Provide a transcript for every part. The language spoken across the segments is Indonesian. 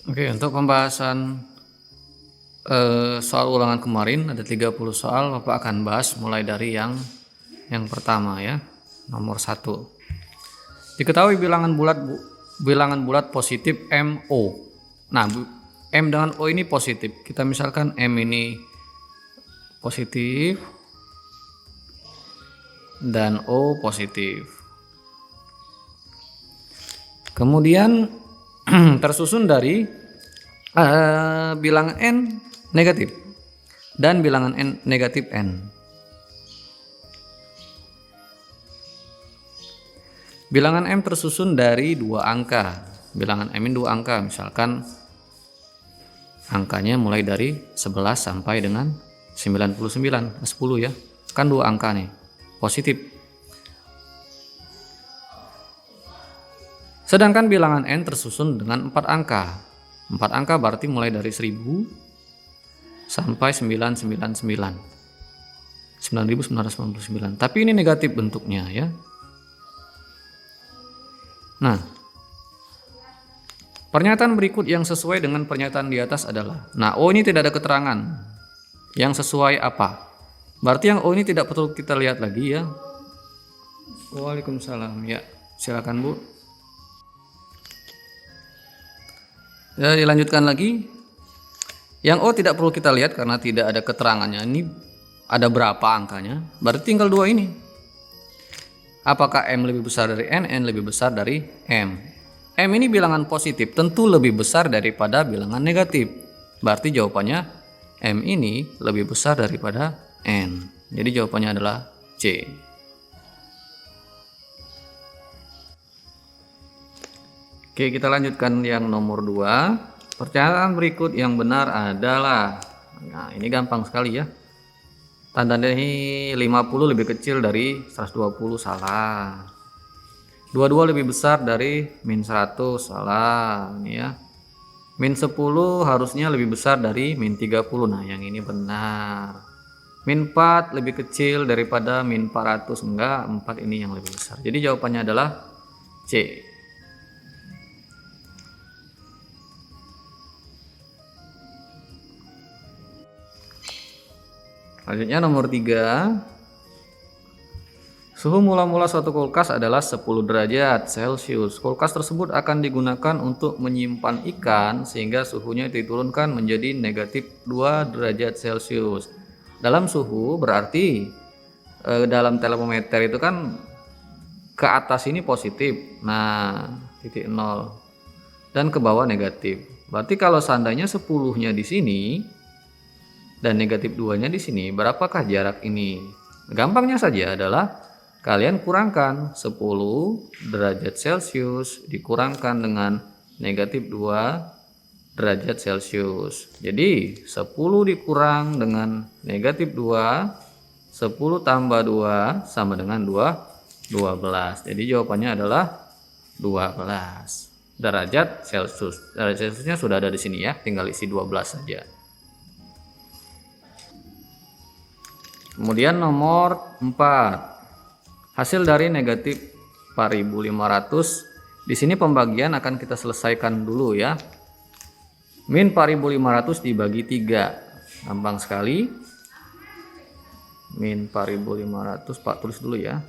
Oke, untuk pembahasan soal ulangan kemarin ada 30 soal, Bapak akan bahas mulai dari yang pertama ya, nomor 1. Diketahui bilangan bulat positif MO. Nah, M dengan O ini positif. Kita misalkan M ini positif dan O positif. Kemudian tersusun dari bilangan N negatif dan bilangan N negatif N. Bilangan M tersusun dari dua angka. Bilangan M ini dua angka, misalkan angkanya mulai dari 11 sampai dengan 99, 10 ya. Kan dua angka nih, positif. Sedangkan bilangan N tersusun dengan 4 angka. 4 angka berarti mulai dari 1000 sampai 999. 9999. Tapi ini negatif bentuknya ya. Nah, pernyataan berikut yang sesuai dengan pernyataan di atas adalah, nah O ini tidak ada keterangan. Yang sesuai apa? Berarti yang O ini tidak perlu kita lihat lagi ya. Waalaikumsalam. Ya, silakan Bu. Ya, dilanjutkan lagi. Yang O tidak perlu kita lihat karena tidak ada keterangannya. Ini ada berapa angkanya? Berarti tinggal dua ini. Apakah M lebih besar dari N lebih besar dari M? M ini bilangan positif, tentu lebih besar daripada bilangan negatif. Berarti jawabannya M ini lebih besar daripada N. Jadi jawabannya adalah C. Oke, kita lanjutkan yang nomor 2. Pernyataan berikut yang benar adalah, nah ini gampang sekali ya. Tanda ini 50 lebih kecil dari 120, salah. 22 lebih besar dari min 100, salah. Ini ya. Min 10 harusnya lebih besar dari min 30. Nah, yang ini benar. Min 4 lebih kecil daripada min 400. Enggak, 4 ini yang lebih besar. Jadi jawabannya adalah C. Selanjutnya nomor 3. Suhu mula-mula suatu kulkas adalah 10 derajat Celcius. Kulkas tersebut akan digunakan untuk menyimpan ikan sehingga suhunya diturunkan menjadi negatif 2 derajat Celcius. Dalam suhu berarti dalam termometer itu kan ke atas ini positif. Nah, titik 0 dan ke bawah negatif. Berarti kalau seandainya 10-nya di sini dan negatif 2-nya di sini, berapakah jarak ini? Gampangnya saja adalah kalian kurangkan 10 derajat Celcius dikurangkan dengan negatif 2 derajat Celcius. Jadi 10 dikurang dengan negatif 2, 10 tambah 2 sama dengan 12. Jadi jawabannya adalah 12 derajat Celcius. Derajat Celciusnya sudah ada di sini ya, tinggal isi 12 saja. Kemudian nomor 4. Hasil dari negatif 4.500. Di sini pembagian akan kita selesaikan dulu ya. Min 4.500 dibagi 3. Gampang sekali. Min 4.500, Pak tulis dulu ya.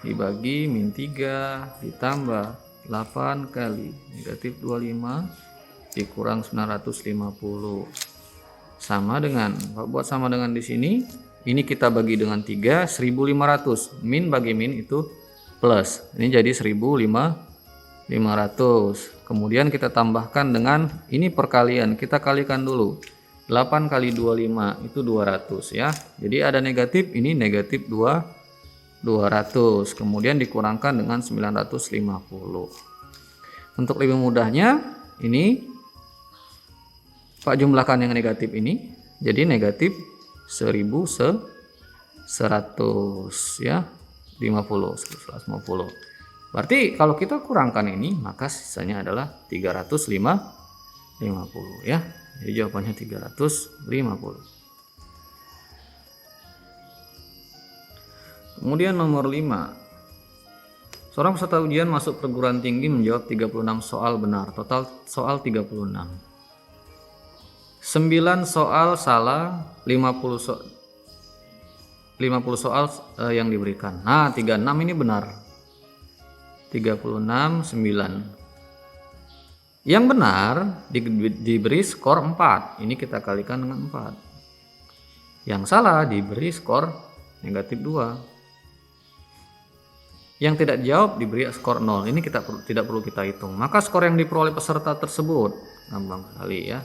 Dibagi min 3 ditambah 8 kali negatif 25 dikurang 950. Sama dengan, Pak buat sama dengan di sini. Ini kita bagi dengan 3, 1500. Min bagi min itu plus. Ini jadi 1500. Kemudian kita tambahkan dengan ini perkalian. Kita kalikan dulu. 8 kali 25 itu 200 ya. Jadi ada negatif, ini negatif 200. Kemudian dikurangkan dengan 950. Untuk lebih mudahnya, ini Pak jumlahkan yang negatif ini. Jadi negatif 1100 ya, 150. Berarti kalau kita kurangkan ini maka sisanya adalah 350 ya. Jadi jawabannya 350. Kemudian nomor 5. Seorang peserta ujian masuk perguruan tinggi menjawab 36 soal benar. Total soal 36. 9 soal salah, 50 soal yang diberikan. Nah, 36 ini benar. 36, 9. Yang benar diberi skor 4. Ini kita kalikan dengan 4. Yang salah diberi skor negatif 2. Yang tidak jawab diberi skor 0. Ini kita tidak perlu kita hitung. Maka skor yang diperoleh peserta tersebut gampang sekali ya.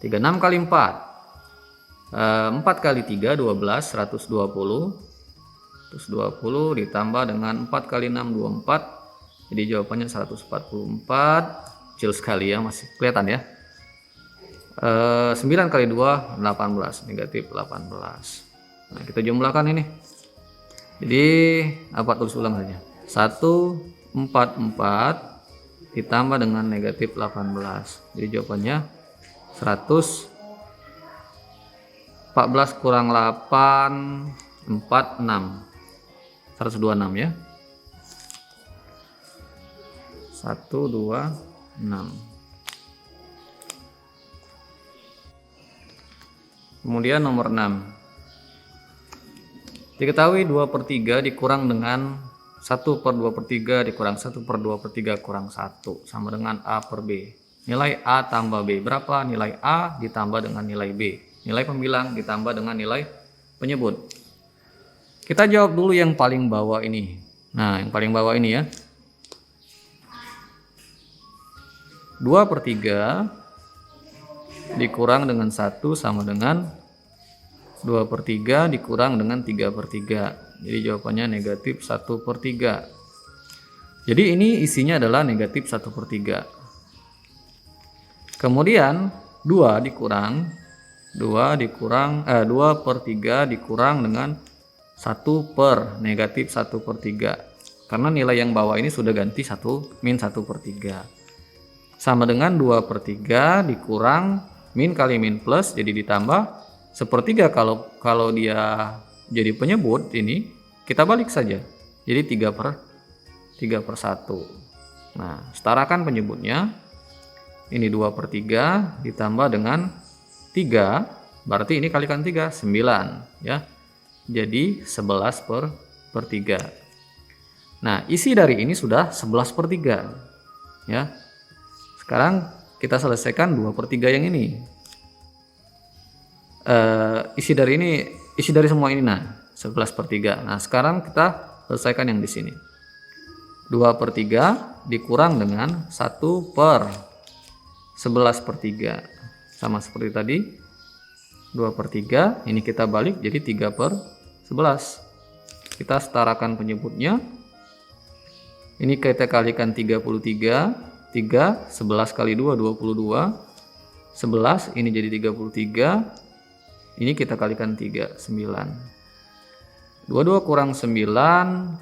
36 kali 4. 4 kali 3 12, 120. 120 ditambah dengan 4 kali 6 24. Jadi jawabannya 144. Kecil sekali ya, masih kelihatan ya. 9 kali 2 18, negatif 18. Nah, kita jumlahkan ini. Jadi apa, tulis ulang saja. 144 ditambah dengan negatif 18. Jadi jawabannya 114 kurang 8 46. 126 ya. 126. Kemudian nomor 6. Diketahui 2/3 dikurang dengan 1/2/3 dikurang 1/2/3 kurang 1 sama dengan A per B. Nilai A tambah B. Berapa? Nilai A ditambah dengan nilai B. Nilai pembilang ditambah dengan nilai penyebut. Kita jawab dulu yang paling bawah ini. Nah, yang paling bawah ini ya. 2/3 dikurang dengan 1 sama dengan 2/3 dikurang dengan 3/3. Jadi jawabannya negatif 1/3. Jadi ini isinya adalah negatif 1/3. Kemudian 2 dikurang 2/3 dikurang dengan 1 per negatif 1/3. Karena nilai yang bawah ini sudah ganti 1 min 1/3. Sama dengan 2/3 dikurang min kali min plus, jadi ditambah 1/3. Kalau dia jadi penyebut, ini kita balik saja. Jadi 3/1. Nah, setarakan penyebutnya. Ini 2/3 ditambah dengan 3, berarti ini kalikan 3, 9 ya. Jadi 11/3. Nah, isi dari ini sudah 11/3 ya. Sekarang kita selesaikan 2/3 yang ini. Isi dari semua ini, nah 11/3. Nah, sekarang kita selesaikan yang di sini. 2/3 dikurang dengan 1/11/3 sama seperti tadi. 2/3 ini kita balik jadi 3/11. Kita setarakan penyebutnya. Ini kita kalikan 33. 11 kali 2 22. 11 ini jadi 33. Ini kita kalikan 3, 9. 22 kurang 9,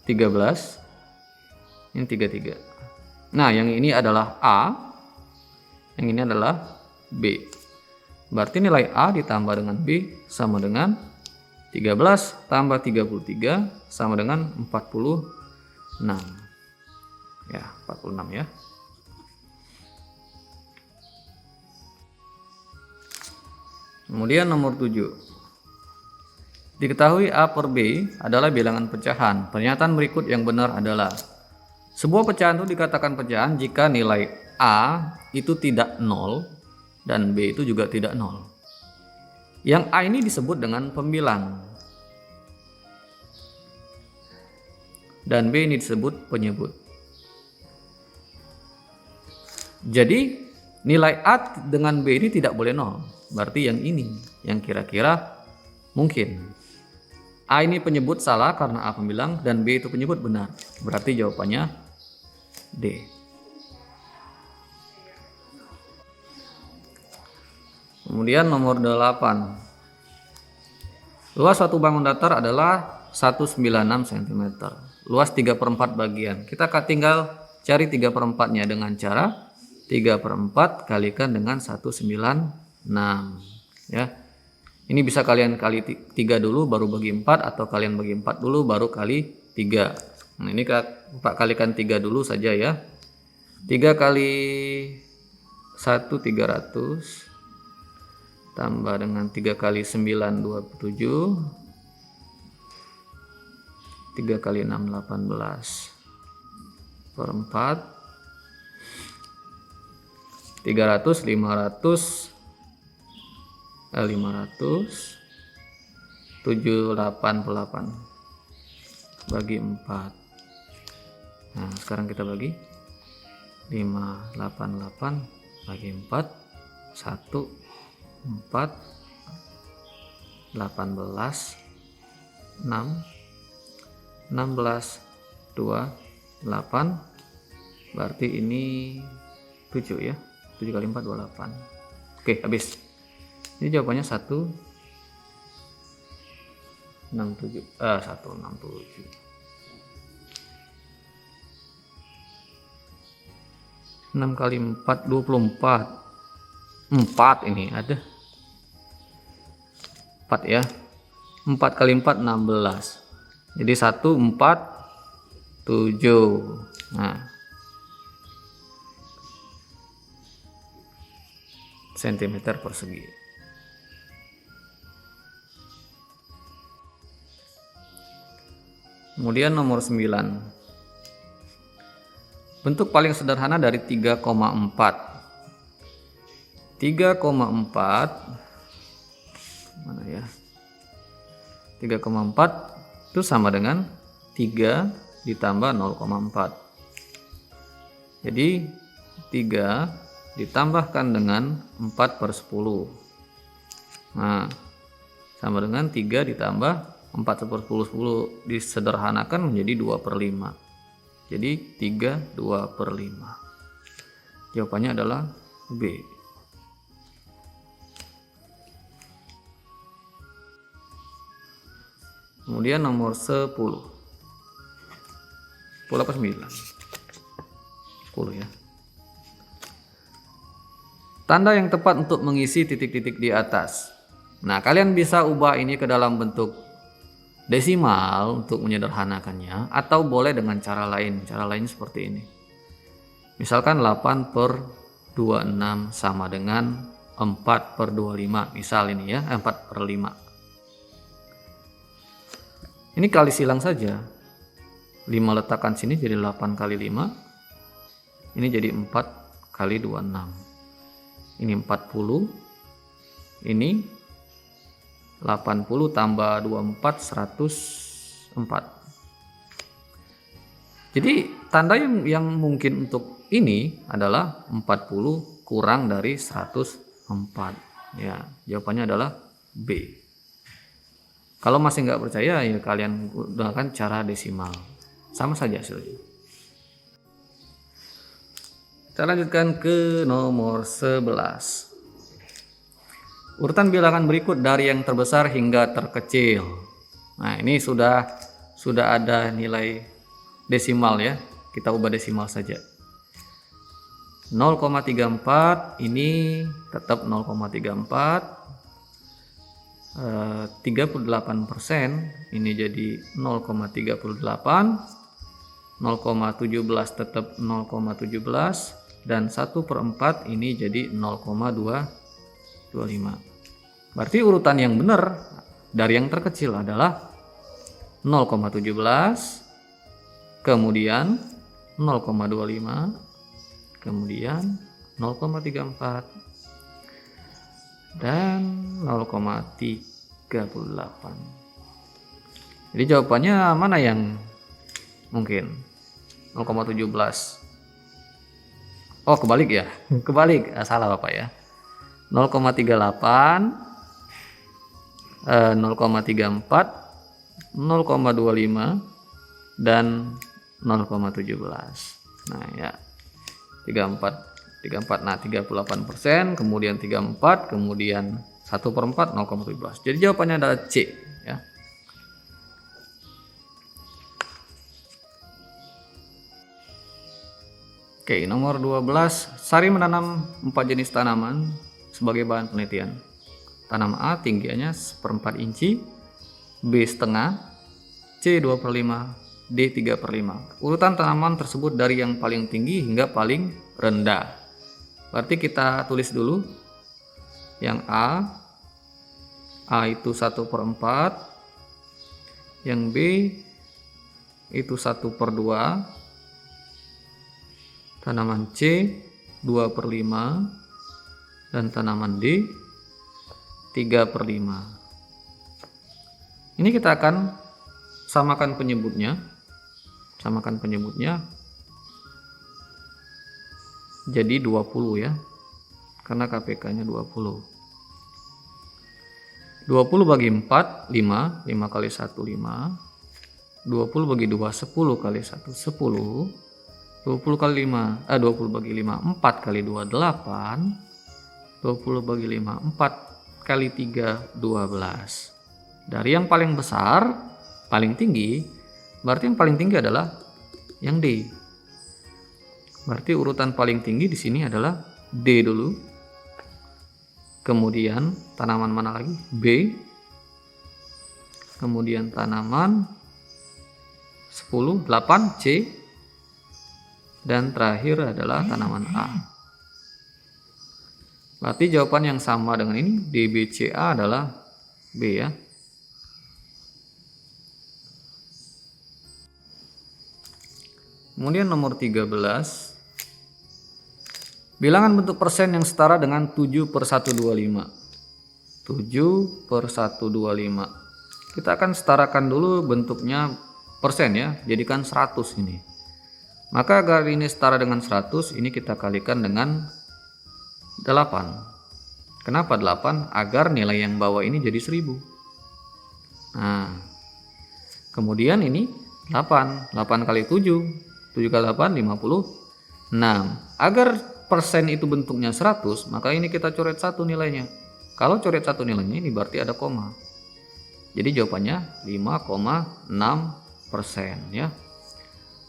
13. Ini 33. Nah, yang ini adalah A. Yang ini adalah B. Berarti nilai A ditambah dengan B sama dengan 13 tambah 33 sama dengan 46. Ya, 46 ya. Kemudian nomor 7. Diketahui A per B adalah bilangan pecahan. Pernyataan berikut yang benar adalah: sebuah pecahan itu dikatakan pecahan jika nilai A itu tidak 0 dan B itu juga tidak 0. Yang A ini disebut dengan pembilang dan B ini disebut penyebut. Jadi nilai A dengan B ini tidak boleh 0. Berarti yang ini yang kira-kira mungkin. A ini penyebut salah karena A pembilang dan B itu penyebut benar. Berarti jawabannya D. Kemudian nomor 8. Luas suatu bangun datar adalah 196 cm. Luas 3/4 bagian. Kita tinggal cari 3/4-nya dengan cara 3/4 kalikan dengan 196 ya. Ini bisa kalian kali 3 dulu baru bagi 4, atau kalian bagi 4 dulu baru kali 3. Nah, ini 4 kalikan 3 dulu saja ya. 3 kali 1 300 tambah dengan 3 kali 9 27, 3 kali 6 18 per 4 300 500 788 bagi 4. Nah, sekarang kita bagi 588 bagi 4 1 4 18 6 16 2 8, berarti ini 7 ya. 7 kali 4 28. Oke, habis. Ini jawabannya 167. 6 kali 4 24. 4 ini ada 4 ya. 4 kali 4 16. Jadi 1 4 7. Nah, sentimeter persegi. Kemudian nomor 9. Bentuk paling sederhana dari 3,4. 3,4 mana ya? 3,4 itu sama dengan 3 ditambah 0,4. Jadi 3 ditambahkan dengan 4 per 10. Nah, sama dengan 3 ditambah 4 per 10 disederhanakan menjadi 2 per 5. Jadi 3 2 per 5. Jawabannya adalah B. Kemudian nomor 10. 10 apa 9? 10 ya. Tanda yang tepat untuk mengisi titik-titik di atas. Nah, kalian bisa ubah ini ke dalam bentuk desimal untuk menyederhanakannya, atau boleh dengan cara lain. Cara lain seperti ini. Misalkan 8 per 26 sama dengan 4 per 25. Misal ini ya, 4 per 5. Ini kali silang saja. 5 letakkan sini jadi 8 kali 5. Ini jadi 4 kali 26. Ini 40. Ini 80 tambah 24 104. Jadi tanda yang mungkin untuk ini adalah 40 kurang dari 104. Ya, jawabannya adalah B. Kalau masih nggak percaya ya kalian gunakan cara desimal. Sama saja hasilnya. Kita lanjutkan ke nomor 11. Urutan bilangan berikut dari yang terbesar hingga terkecil. Nah, ini sudah ada nilai desimal ya. Kita ubah desimal saja. 0,34 ini tetap 0,34. 38% ini jadi 0,38. 0,17 tetap 0,17. Dan 1/4 ini jadi 0,25. Berarti urutan yang benar dari yang terkecil adalah 0,17, kemudian 0,25, kemudian 0,34 dan 0,38. Jadi jawabannya mana yang mungkin? 0,17. Oh, kebalik ya? Kebalik. Salah Bapak ya. 0,38, 0,34, 0,25 dan 0,17. Nah, ya. 34. Nah, 38%, kemudian 34, kemudian 1/4 0,17. Jadi jawabannya adalah C ya. Oke, nomor 12. Sari menanam 4 jenis tanaman sebagai bahan penelitian. Tanam A tingginya 1/4 inci, B setengah, C 2/5, D 3/5. Urutan tanaman tersebut dari yang paling tinggi hingga paling rendah. Berarti kita tulis dulu yang A itu 1/4, yang B itu 1/2, tanaman C 2/5, dan tanaman D 3/5. Ini kita akan samakan penyebutnya. Jadi 20 ya. Karena KPK-nya 20. 20 bagi 4 5, 5 kali 1 5. 20 bagi 2 10 kali 1 10. 20 kali 5 20 bagi 5 4 kali 2 8. 20 bagi 5 4 kali 3 12. Dari yang paling besar, paling tinggi, berarti yang paling tinggi adalah yang D. Berarti urutan paling tinggi di sini adalah D dulu. Kemudian tanaman mana lagi? B. Kemudian tanaman 10, 8 C. Dan terakhir adalah tanaman A. Berarti jawaban yang sama dengan ini, DBCA adalah B ya. Kemudian nomor 13. Bilangan bentuk persen yang setara dengan 7/125. 7/125. Kita akan setarakan dulu bentuknya persen ya, jadikan 100 ini. Maka agar ini setara dengan 100, ini kita kalikan dengan 8. Kenapa 8? Agar nilai yang bawah ini jadi 1000. Nah, kemudian ini 8. 8 kali 7. 7 kali 8, 56. Agar persen itu bentuknya 100, maka ini kita coret 1 nilainya. Kalau coret 1 nilainya, ini berarti ada koma. Jadi jawabannya 5,6% ya.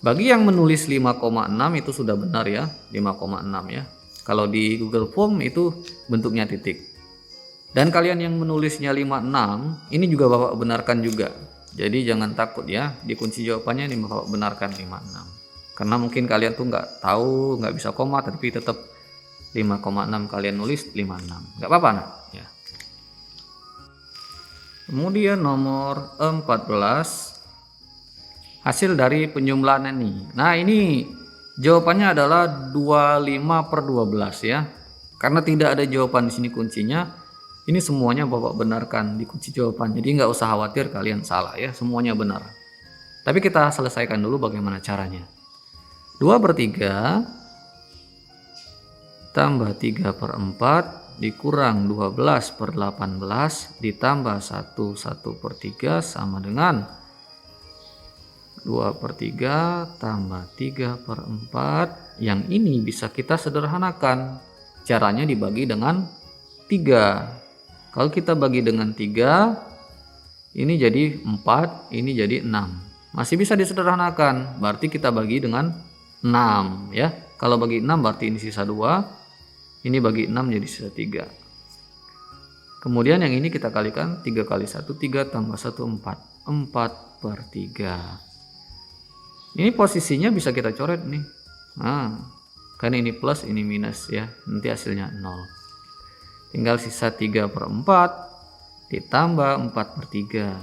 Bagi yang menulis 5,6 itu sudah benar ya, 5,6 ya. Kalau di Google Form itu bentuknya titik. Dan kalian yang menulisnya 56, ini juga Bapak benarkan juga. Jadi jangan takut ya, di kunci jawabannya ini Bapak benarkan 56. Karena mungkin kalian tuh nggak tahu, nggak bisa koma, tapi tetap 5,6 kalian nulis 56. Nggak apa-apa nah ya. Kemudian nomor 14. Hasil dari penjumlahan ini. Nah ini jawabannya adalah 25/12 ya. Karena tidak ada jawaban di sini kuncinya. Ini semuanya Bapak benarkan di kunci jawaban. Jadi nggak usah khawatir kalian salah ya. Semuanya benar. Tapi kita selesaikan dulu bagaimana caranya. 2/3 tambah 3/4 dikurang 12/18 ditambah 1/3 sama dengan 2/3 tambah 3/4. Yang ini bisa kita sederhanakan. Caranya dibagi dengan 3. Kalau kita bagi dengan 3, ini jadi 4, ini jadi 6. Masih bisa disederhanakan. Berarti kita bagi dengan 6 ya. Kalau bagi 6 berarti ini sisa 2. Ini bagi 6 jadi sisa 3. Kemudian yang ini kita kalikan 3 kali 1 3 tambah 1 4. 4/3. Ini posisinya bisa kita coret nih. Nah, kan ini plus ini minus ya. Nanti hasilnya 0. Tinggal sisa 3/4 ditambah 4/3.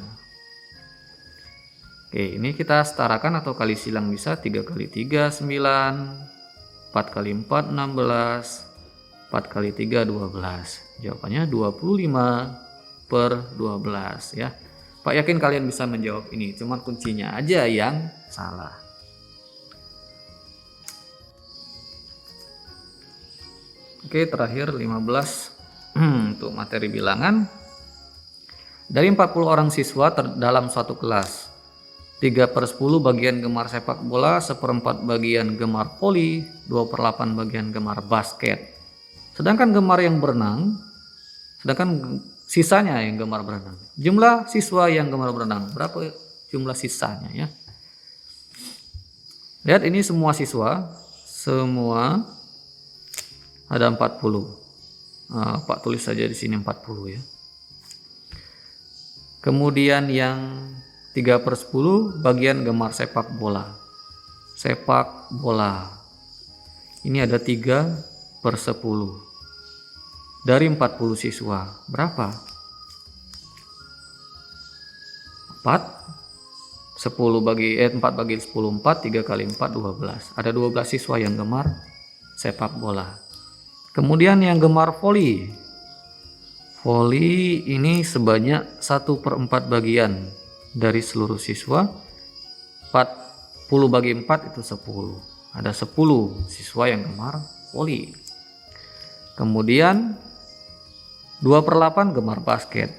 Oke, ini kita setarakan atau kali silang bisa. 3 kali 3 9, 4 kali 4 16, 4 kali 3 12. Jawabannya 25/12 ya. Pak yakin kalian bisa menjawab ini, cuma kuncinya aja yang salah. Oke, terakhir 15 untuk materi bilangan. Dari 40 orang siswa dalam suatu kelas, 3/10 bagian gemar sepak bola, 1/4 bagian gemar voli, 2/8 bagian gemar basket. Sedangkan sisanya yang gemar berenang. Jumlah siswa yang gemar berenang, berapa jumlah sisanya ya? Lihat ini semua siswa, semua ada 40. Pak tulis saja di sini 40 ya. Kemudian yang 3/10 bagian gemar sepak bola. Sepak bola. Ini ada 3/10. Dari 40 siswa, berapa? 4 bagi 10, 4 bagi 10, 4, 3 kali 4, 12. Ada 12 siswa yang gemar sepak bola. Kemudian yang gemar voli. Voli ini sebanyak 1/4 bagian dari seluruh siswa. 40 bagi 4 itu 10. Ada 10 siswa yang gemar voli. Kemudian 2/8 gemar basket.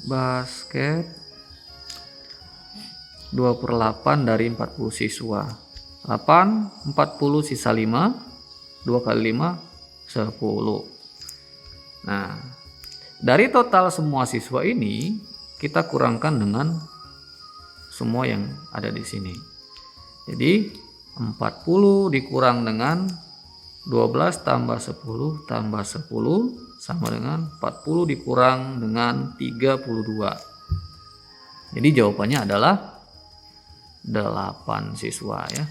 Basket 2/8 dari 40 siswa. 8, 40 sisa 5. 2 kali 5, 10. Nah, dari total semua siswa ini kita kurangkan dengan semua yang ada di sini. Jadi 40 dikurang dengan 12 tambah 10 tambah 10 sama dengan 40 dikurang dengan 32. Jadi jawabannya adalah 8 siswa ya.